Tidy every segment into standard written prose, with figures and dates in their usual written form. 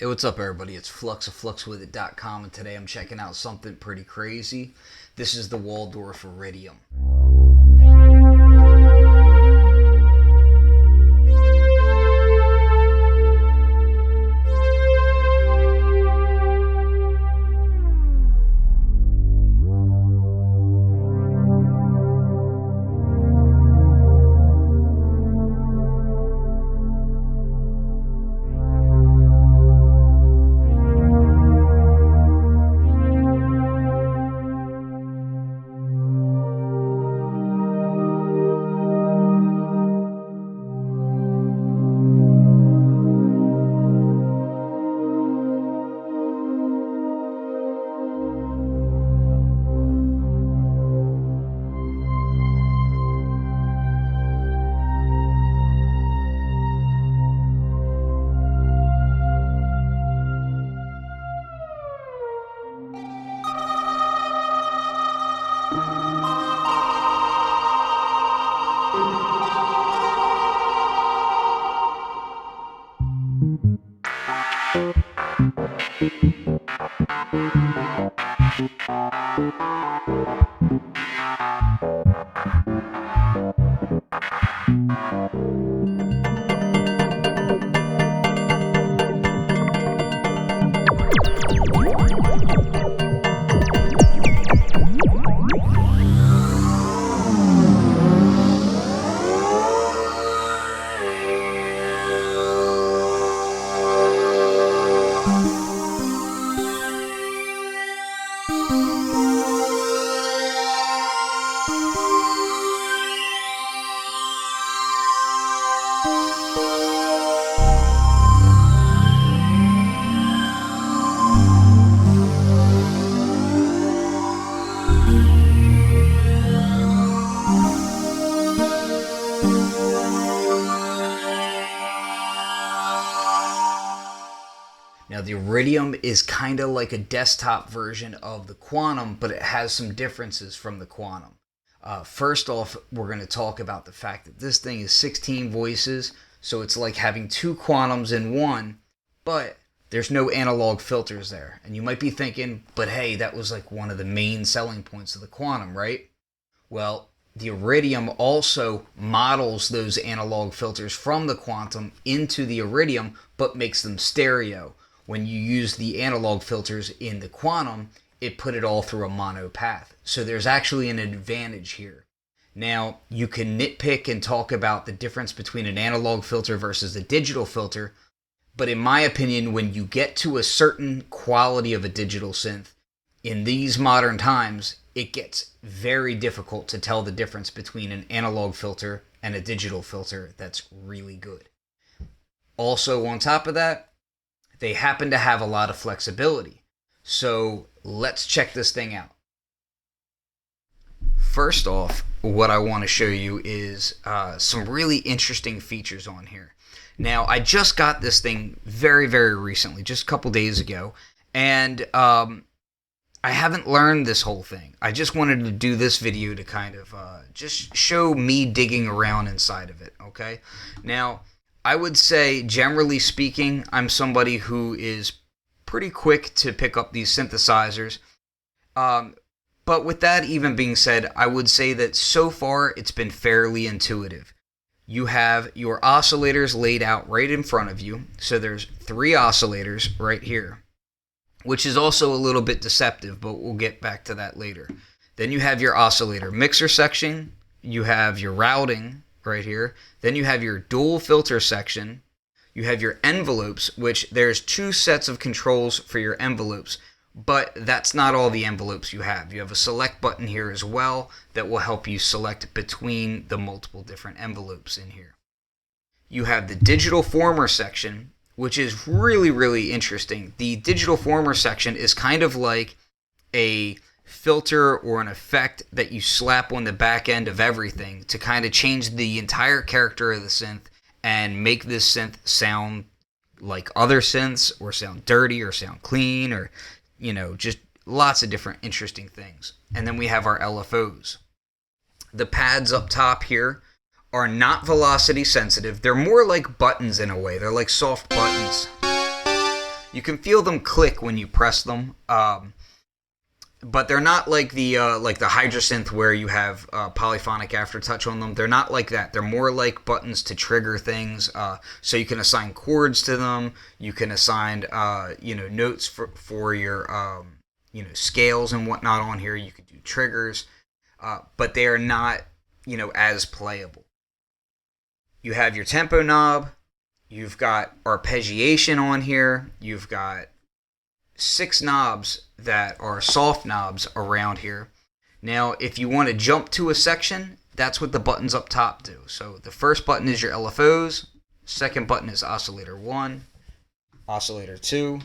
Hey, what's up, everybody? It's Flux of FluxWithIt.com, and today I'm checking out something pretty crazy. This is the Waldorf Iridium. Now, the Iridium is kind of like a desktop version of the Quantum, but it has some differences from the Quantum. First off, we're going to talk about the fact that this thing is 16 voices, so it's like having two Quantums in one, but there's no analog filters there. And you might be thinking, but hey, that was like one of the main selling points of the Quantum, right? Well, the Iridium also models those analog filters from the Quantum into the Iridium, but makes them stereo. When you use the analog filters in the Quantum, it put it all through a mono path. So there's actually an advantage here. Now, you can nitpick and talk about the difference between an analog filter versus a digital filter, but in my opinion, when you get to a certain quality of a digital synth, in these modern times, it gets very difficult to tell the difference between an analog filter and a digital filter that's really good. Also, on top of that, they happen to have a lot of flexibility. So let's check this thing out. First off, what I want to show you is some really interesting features on here. Now, I just got this thing very, very recently, just a couple days ago, and I haven't learned this whole thing. I just wanted to do this video to kind of just show me digging around inside of it, okay? Now, I would say, generally speaking, I'm somebody who is pretty quick to pick up these synthesizers. But with that even being said, I would say that so far it's been fairly intuitive. You have your oscillators laid out right in front of you. So there's 3 oscillators right here, which is also a little bit deceptive, but we'll get back to that later. Then you have your oscillator mixer section. You have your routing right here. Then you have your dual filter section. You have your envelopes, which there's 2 sets of controls for your envelopes, but that's not all the envelopes you have. You have a select button here as well that will help you select between the multiple different envelopes in here. You have the digital former section, which is really, really interesting. The digital former section is kind of like a filter or an effect that you slap on the back end of everything to kind of change the entire character of the synth and make this synth sound like other synths, or sound dirty, or sound clean, or, you know, just lots of different interesting things. And then we have our LFOs. The pads up top here are not velocity sensitive. They're more like buttons in a way. They're like soft buttons. You can feel them click when you press them, but they're not like the Hydrosynth where you have polyphonic aftertouch on them. They're not like that. They're more like buttons to trigger things. So you can assign chords to them. You can assign notes for your scales and whatnot on here. You can do triggers, but they are not as playable. You have your tempo knob. You've got arpeggiation on here. You've got 6 knobs that are soft knobs around here. Now, if you want to jump to a section, that's what the buttons up top do. So the first button is your LFOs. Second button is oscillator 1, oscillator 2,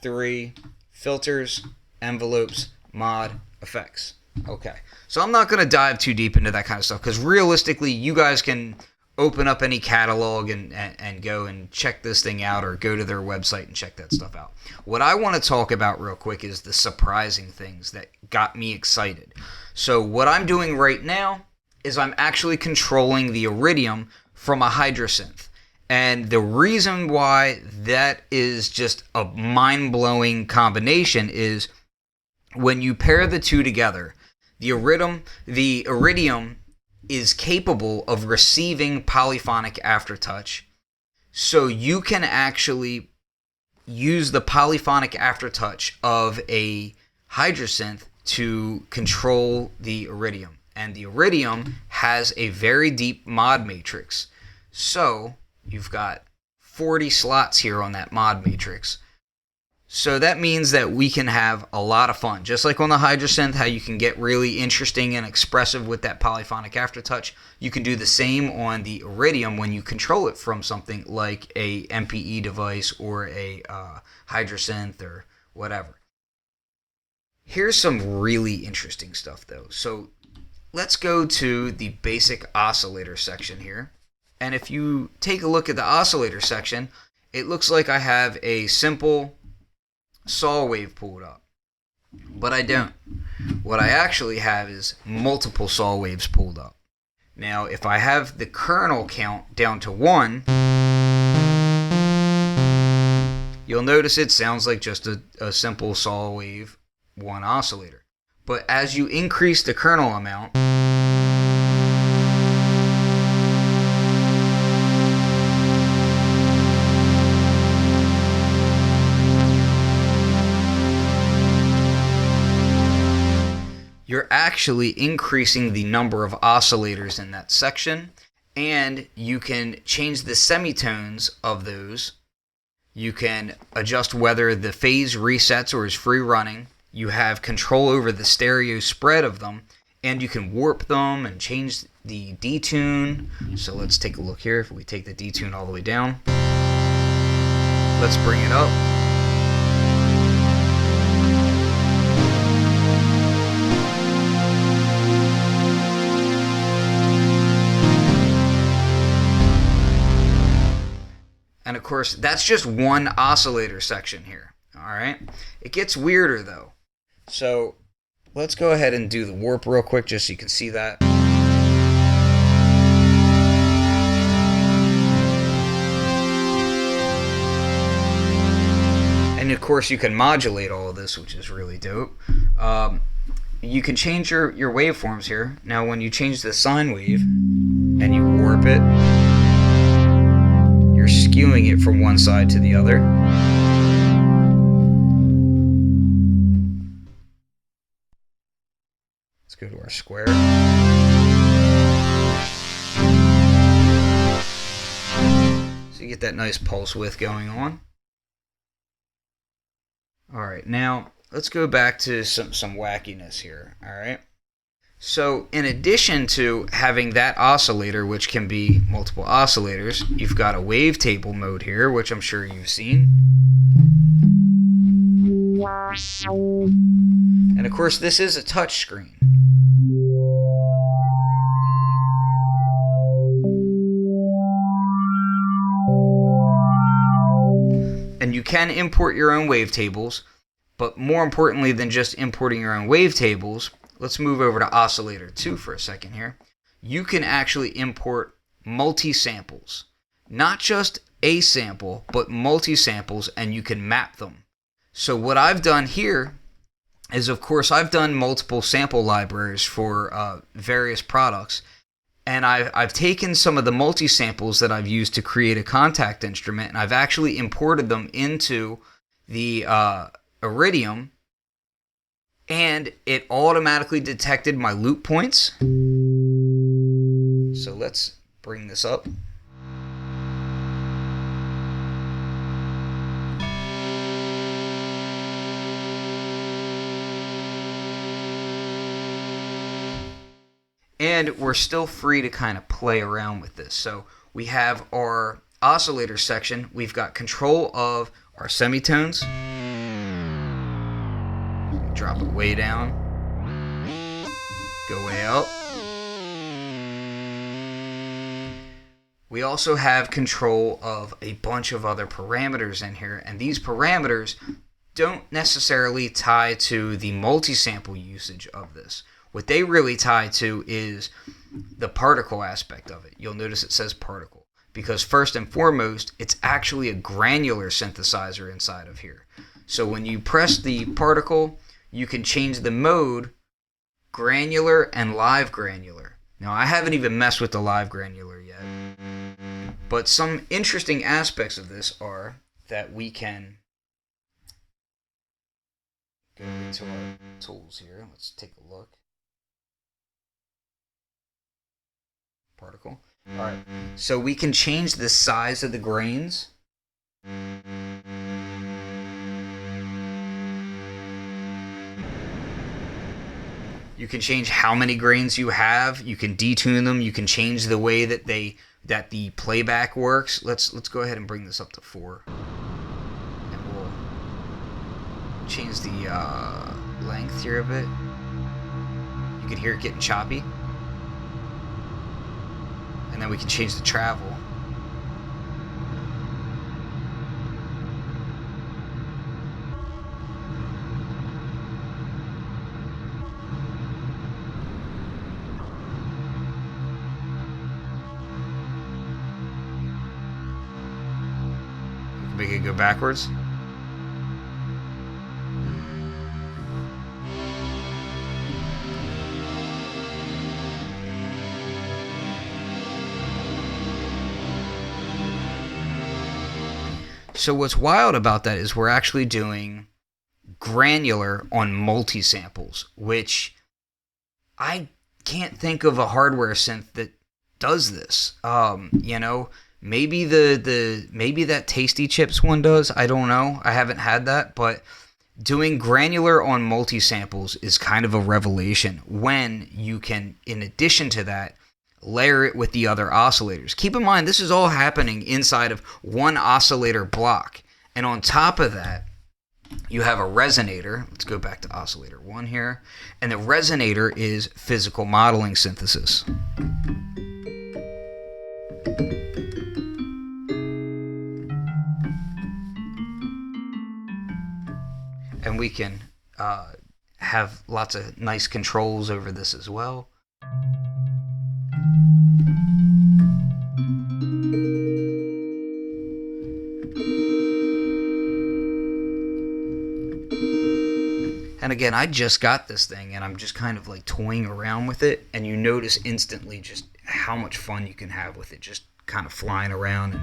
3, filters, envelopes, mod, effects. Okay, so I'm not going to dive too deep into that kind of stuff because realistically, you guys can open up any catalog and go and check this thing out, or go to their website and check that stuff out. What I want to talk about real quick is the surprising things that got me excited. So what I'm doing right now is I'm actually controlling the Iridium from a Hydrosynth. And the reason why that is just a mind-blowing combination is when you pair the two together, the Iridium is capable of receiving polyphonic aftertouch, so you can actually use the polyphonic aftertouch of a Hydrosynth to control the Iridium. And the Iridium has a very deep mod matrix. So you've got 40 slots here on that mod matrix. So that means that we can have a lot of fun. Just like on the Hydrosynth, how you can get really interesting and expressive with that polyphonic aftertouch, you can do the same on the Iridium when you control it from something like a MPE device or a Hydrosynth or whatever. Here's some really interesting stuff though. So let's go to the basic oscillator section here. And if you take a look at the oscillator section, it looks like I have a simple saw wave pulled up, but I don't. What I actually have is multiple saw waves pulled up. Now, if I have the kernel count down to 1, you'll notice it sounds like just a simple saw wave 1 oscillator. But as you increase the kernel amount, you're actually increasing the number of oscillators in that section, and you can change the semitones of those. You can adjust whether the phase resets or is free running. You have control over the stereo spread of them, and you can warp them and change the detune. So let's take a look here. If we take the detune all the way down, let's bring it up. And of course, that's just one oscillator section here. All right. It gets weirder though. So let's go ahead and do the warp real quick just so you can see that. And of course, you can modulate all of this, which is really dope. You can change your waveforms here. Now, when you change the sine wave and you warp it, you're skewing it from one side to the other. Let's go to our square. So you get that nice pulse width going on. Alright, now let's go back to some wackiness here. Alright. So in addition to having that oscillator, which can be multiple oscillators, you've got a wavetable mode here, which I'm sure you've seen. And of course, this is a touch screen. And you can import your own wavetables, but more importantly than just importing your own wavetables, let's move over to oscillator 2 for a second here. You can actually import multi-samples, not just a sample, but multi-samples, and you can map them. So what I've done here is, of course, I've done multiple sample libraries for various products, and I've taken some of the multi-samples that I've used to create a contact instrument, and I've actually imported them into the Iridium, and it automatically detected my loop points. So let's bring this up. And we're still free to kind of play around with this. So we have our oscillator section. We've got control of our semitones. Drop it way down. Go way out. We also have control of a bunch of other parameters in here. And these parameters don't necessarily tie to the multi-sample usage of this. What they really tie to is the particle aspect of it. You'll notice it says particle because first and foremost, it's actually a granular synthesizer inside of here. So when you press the particle, you can change the mode granular and live granular. Now, I haven't even messed with the live granular yet, but some interesting aspects of this are that we can go into our tools here. Let's take a look. Particle. All right, so we can change the size of the grains. You can change how many grains you have. You can detune them. You can change the way that the playback works. Let's go ahead and bring this up to 4, and we'll change the length here a bit. You can hear it getting choppy. And then we can change the travel. We can make it go backwards. So what's wild about that is we're actually doing granular on multi-samples, which I can't think of a hardware synth that does this. Maybe maybe that Tasty Chips one does. I don't know. I haven't had that, but doing granular on multi-samples is kind of a revelation when you can, in addition to that, layer it with the other oscillators. Keep in mind, this is all happening inside of one oscillator block. And on top of that, you have a resonator. Let's go back to oscillator 1 here. And the resonator is physical modeling synthesis. And we can have lots of nice controls over this as well. And again, I just got this thing and I'm just kind of like toying around with it, and you notice instantly just how much fun you can have with it, just kind of flying around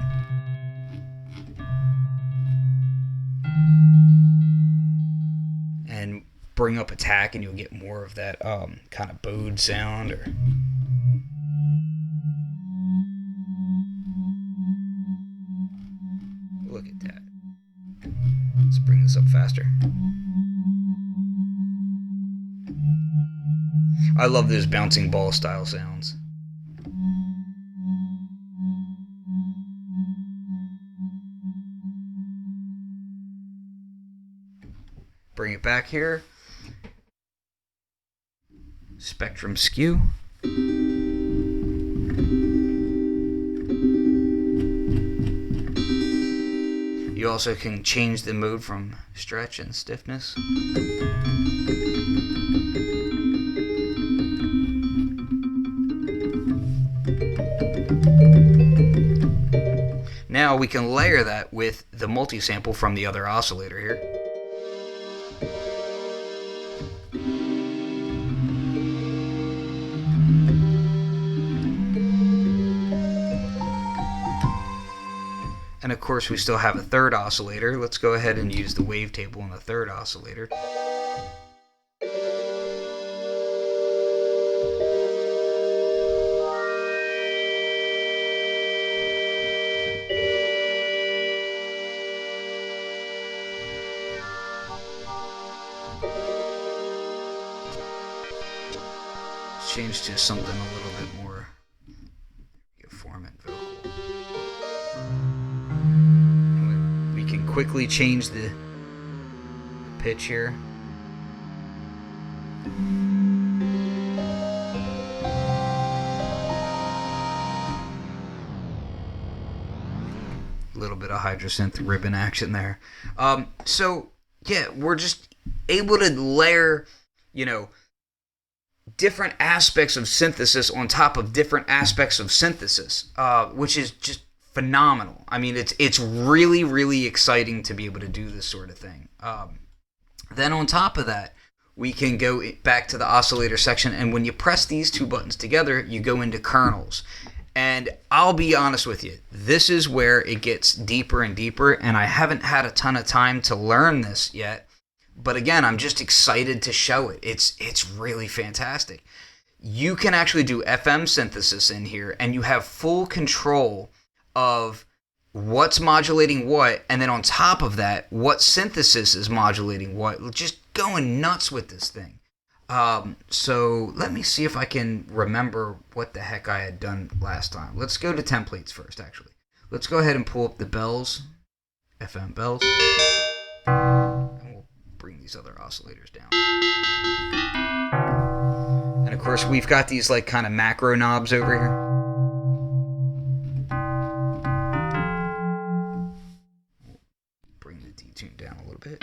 and bring up attack, and you'll get more of that kind of bowed sound. Or look at that. Let's bring this up faster. I love those bouncing ball style sounds. Bring it back here. Spectrum skew. You also can change the mode from stretch and stiffness. Now we can layer that with the multi-sample from the other oscillator here. And of course we still have a third oscillator. Let's go ahead and use the wavetable on the third oscillator. Let's change to something a little bit more formant vocal. We can quickly change the pitch here. A little bit of hydrosynth ribbon action there. So yeah, we're just able to layer, different aspects of synthesis on top of different aspects of synthesis, which is just phenomenal. I mean, it's really, really exciting to be able to do this sort of thing. Then on top of that, we can go back to the oscillator section, and when you press these two buttons together, you go into kernels. And I'll be honest with you, this is where it gets deeper and deeper, and I haven't had a ton of time to learn this yet. But again, I'm just excited to show it. It's really fantastic. You can actually do FM synthesis in here, and you have full control of what's modulating what, and then on top of that, what synthesis is modulating what. Just going nuts with this thing. So let me see if I can remember what the heck I had done last time. Let's go to templates first, actually. Let's go ahead and pull up the bells, FM bells. Bring these other oscillators down. And of course we've got these like kind of macro knobs over here. Bring the detune down a little bit.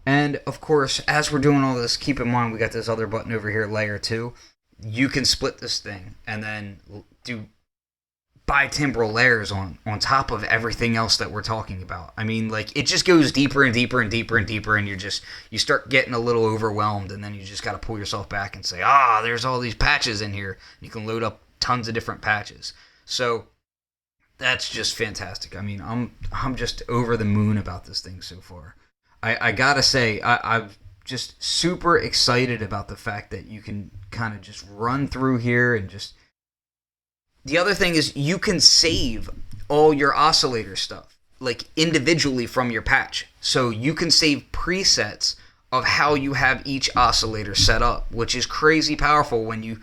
And of course, as we're doing all this, keep in mind we got this other button over here, layer 2. You can split this thing and then do bitimbral layers on top of everything else that we're talking about. I mean, like, it just goes deeper and deeper and deeper and deeper, and you start getting a little overwhelmed, and then you just got to pull yourself back and say, there's all these patches in here. You can load up tons of different patches. So that's just fantastic. I mean, I'm just over the moon about this thing so far. I gotta say, I'm just super excited about the fact that you can kind of just run through here and just... The other thing is you can save all your oscillator stuff, like individually from your patch. So you can save presets of how you have each oscillator set up, which is crazy powerful when you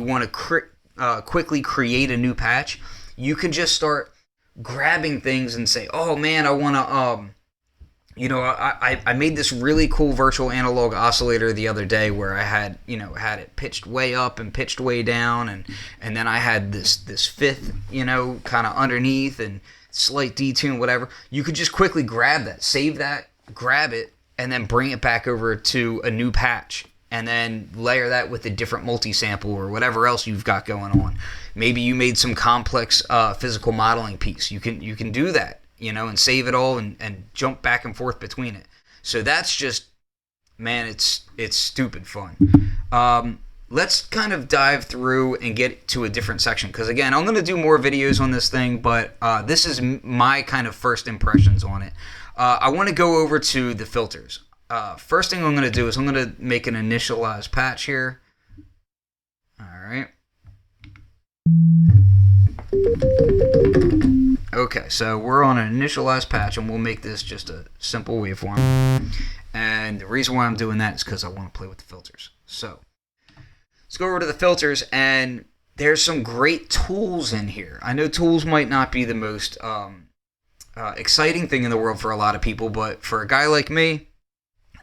want to quickly create a new patch. You can just start grabbing things and say, oh man, I want to... I made this really cool virtual analog oscillator the other day where I had it pitched way up and pitched way down, and then I had this fifth, kind of underneath and slight detune, whatever. You could just quickly grab that, save that, grab it, and then bring it back over to a new patch, and then layer that with a different multi-sample or whatever else you've got going on. Maybe you made some complex physical modeling piece. You can do that. And save it all and jump back and forth between it. So that's just, man, it's stupid fun. Let's kind of dive through and get to a different section. Because, again, I'm going to do more videos on this thing, but this is my kind of first impressions on it. I want to go over to the filters. First thing I'm going to do is I'm going to make an initialized patch here. All right. Okay, so we're on an initialized patch, and we'll make this just a simple waveform. And the reason why I'm doing that is because I want to play with the filters. So let's go over to the filters, and there's some great tools in here. I know tools might not be the most exciting thing in the world for a lot of people, but for a guy like me,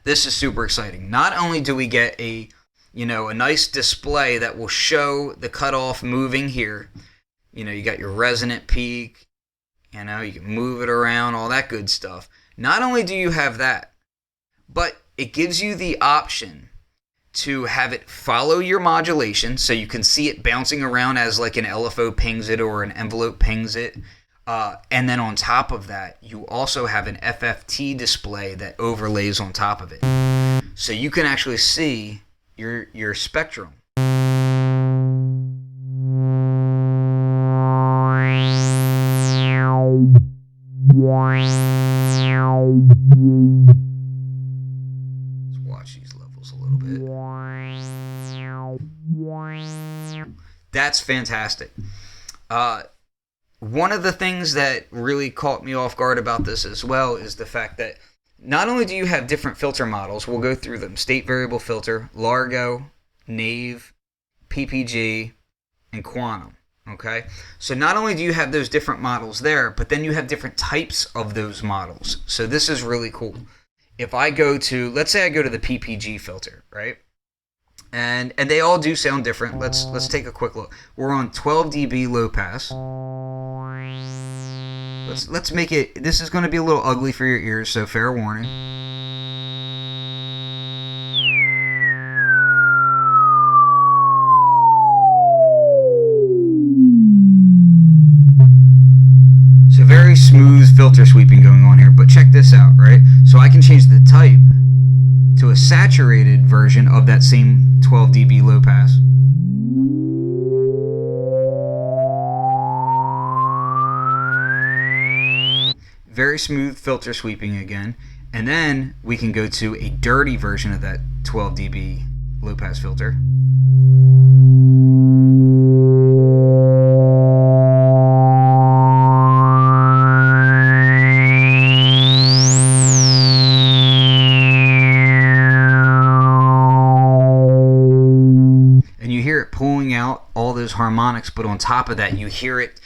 this is super exciting. Not only do we get a a nice display that will show the cutoff moving here. You got your resonant peak, you can move it around, all that good stuff. Not only do you have that, but it gives you the option to have it follow your modulation, so you can see it bouncing around as like an LFO pings it or an envelope pings it. And then on top of that, you also have an FFT display that overlays on top of it. So you can actually see your spectrum. Let's watch these levels a little bit. That's fantastic. One of the things that really caught me off guard about this as well is the fact that not only do you have different filter models, we'll go through them: state variable filter, Largo, Nave, PPG, and Quantum. Okay? So not only do you have those different models there, but then you have different types of those models. So this is really cool. If I go to, let's say I go to the PPG filter, right? And they all do sound different. Let's take a quick look. We're on 12 dB low pass. Let's make it. This is going to be a little ugly for your ears, so fair warning. So very smooth filter sweeping going on here. But check this out, right? So I can change the type to a saturated version of that same 12 dB low pass. Very smooth filter sweeping again. And then we can go to a dirty version of that 12 dB low pass filter. Pulling out all those harmonics, but on top of that you hear it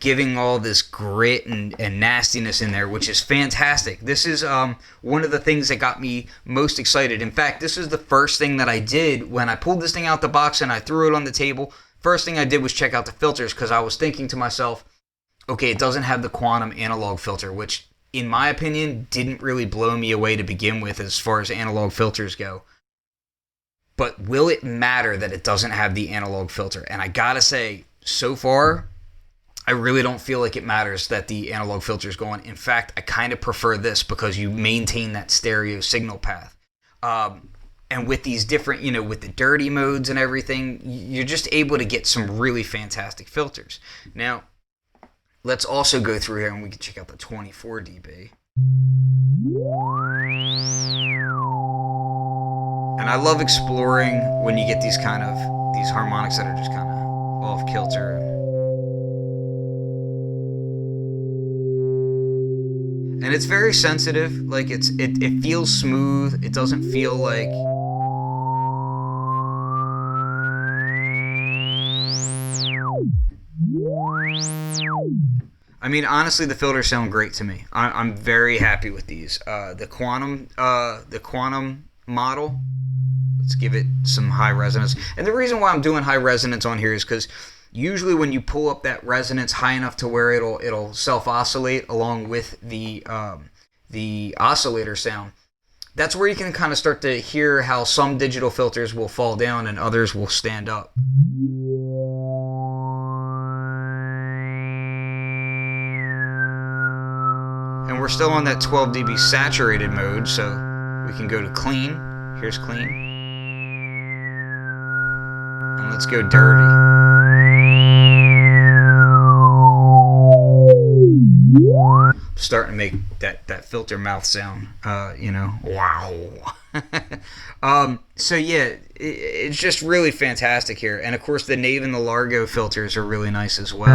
giving all this grit and nastiness in there, which is fantastic. This is one of the things that got me most excited. In fact, this is the first thing that I did when I pulled this thing out the box and I threw it on the table. First thing I did was check out the filters, because I was thinking to myself, okay, it doesn't have the Quantum analog filter, which in my opinion didn't really blow me away to begin with as far as analog filters go. But will it matter that it doesn't have the analog filter? And I gotta say, so far, I really don't feel like it matters that the analog filter is gone. In fact, I kind of prefer this because you maintain that stereo signal path. And with these different, with the dirty modes and everything, you're just able to get some really fantastic filters. Now, let's also go through here and we can check out the 24 dB. And I love exploring when you get these harmonics that are just kind of off kilter. And it's very sensitive. Like it feels smooth. It doesn't feel like honestly, the filters sound great to me. I'm very happy with these. The Quantum model. Let's give it some high resonance. And the reason why I'm doing high resonance on here is because usually when you pull up that resonance high enough to where it'll self-oscillate along with the oscillator sound, that's where you can kind of start to hear how some digital filters will fall down and others will stand up. And we're still on that 12 dB saturated mode, so we can go to clean. Here's clean. And let's go dirty. Starting to make that filter mouth sound, wow. So yeah, it's just really fantastic here. And of course the Nave and the Largo filters are really nice as well.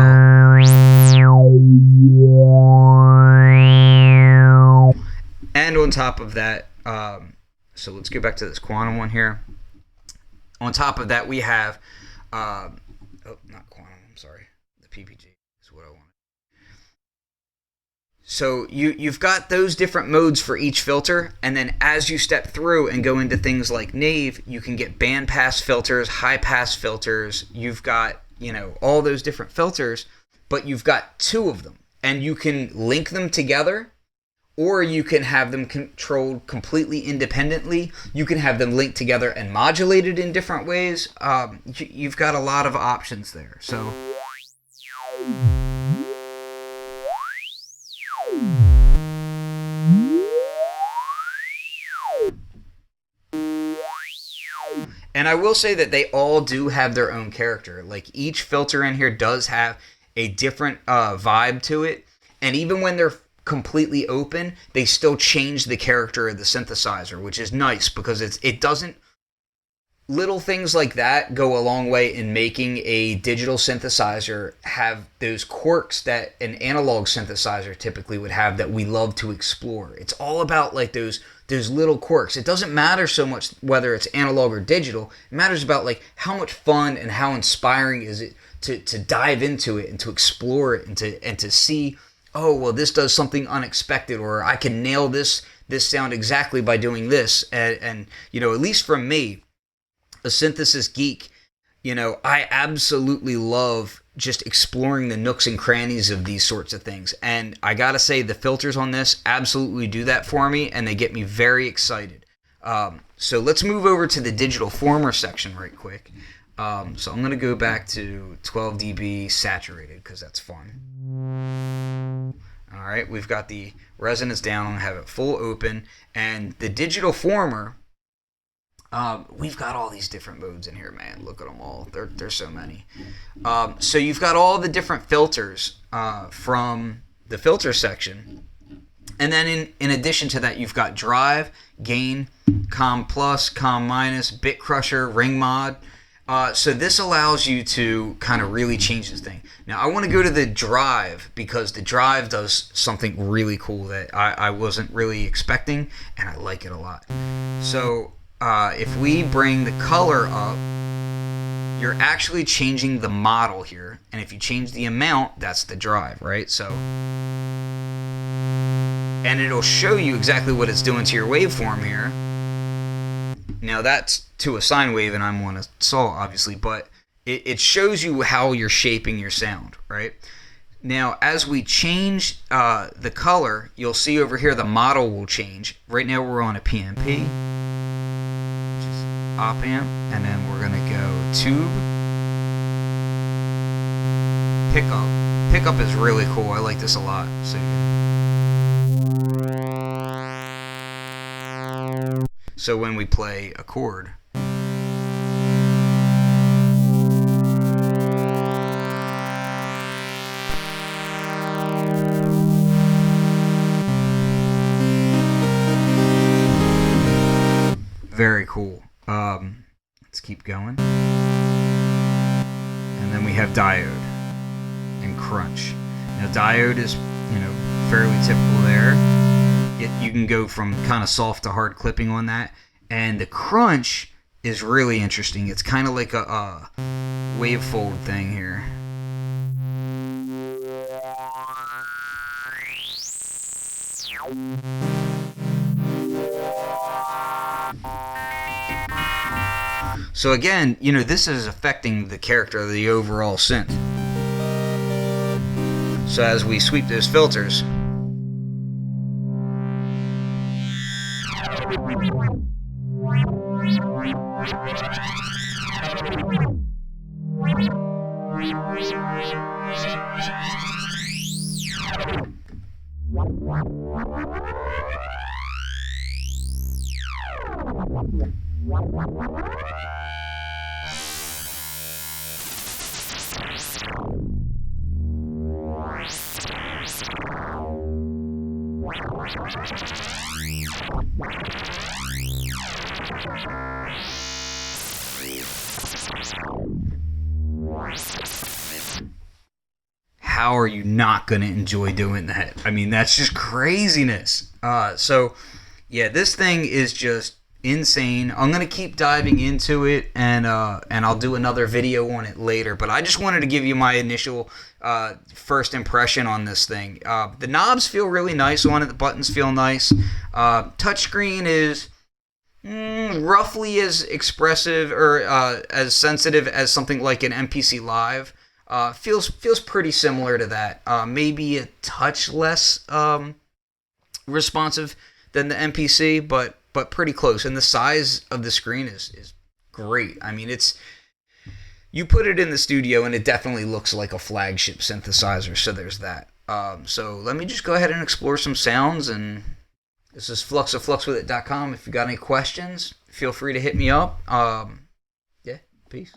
And on top of that, so let's go back to this Quantum one here. On top of that, we have, not Quantum, I'm sorry, the PPG is what I wanted. So you've got those different modes for each filter, and then as you step through and go into things like Nave, you can get bandpass filters, high pass filters. You've got, all those different filters, but you've got two of them, and you can link them together, or you can have them controlled completely independently. You can have them linked together and modulated in different ways. You've got a lot of options there. So. And I will say that they all do have their own character. Like, each filter in here does have a different vibe to it. And even when they're completely open, they still change the character of the synthesizer, which is nice because it doesn't... Little things like that go a long way in making a digital synthesizer have those quirks that an analog synthesizer typically would have that we love to explore. It's all about like those little quirks. It doesn't matter so much whether it's analog or digital. It matters about like how much fun and how inspiring is it to dive into it and to explore it and to see, oh, well, this does something unexpected, or I can nail this sound exactly by doing this. And at least from me, a synthesis geek, I absolutely love just exploring the nooks and crannies of these sorts of things. And I gotta say, the filters on this absolutely do that for me, and they get me very excited. So let's move over to the digital former section right quick. So I'm gonna go back to 12 dB saturated because that's fun. All right, we've got the resonance down. I'm gonna have it full open, and the digital former. We've got all these different modes in here, man. Look at them all. There's so many. So you've got all the different filters from the filter section. And then in addition to that, you've got drive, gain, com plus, com minus, bit crusher, ring mod. So this allows you to kind of really change this thing. Now, I want to go to the drive because the drive does something really cool that I wasn't really expecting, and I like it a lot. So... if we bring the color up, you're actually changing the model here. And if you change the amount, that's the drive, right? So, and it'll show you exactly what it's doing to your waveform here. Now that's to a sine wave, and I'm on a saw, obviously, but it shows you how you're shaping your sound, right? Now, as we change the color, you'll see over here the model will change. Right now we're on a PMP. Op amp, and then we're gonna go tube, pickup. Pickup is really cool. I like this a lot. So when we play a chord, very cool. Let's keep going. And then we have diode and crunch. Now diode is, fairly typical there. You can go from kind of soft to hard clipping on that. And the crunch is really interesting. It's kind of like a wavefold thing here. So again, this is affecting the character of the overall synth. So as we sweep those filters, how are you not going to enjoy doing that? I mean, that's just craziness. So, yeah, this thing is just, insane. I'm gonna keep diving into it, and I'll do another video on it later. But I just wanted to give you my initial first impression on this thing. The knobs feel really nice on it. The buttons feel nice. Touchscreen is roughly as expressive or as sensitive as something like an MPC Live. Feels pretty similar to that. Maybe a touch less responsive than the MPC, but pretty close. And the size of the screen is great. I mean, you put it in the studio and it definitely looks like a flagship synthesizer. So there's that. So let me just go ahead and explore some sounds. And this is Flux of fluxwithit.com. If you got any questions, feel free to hit me up. Yeah, peace.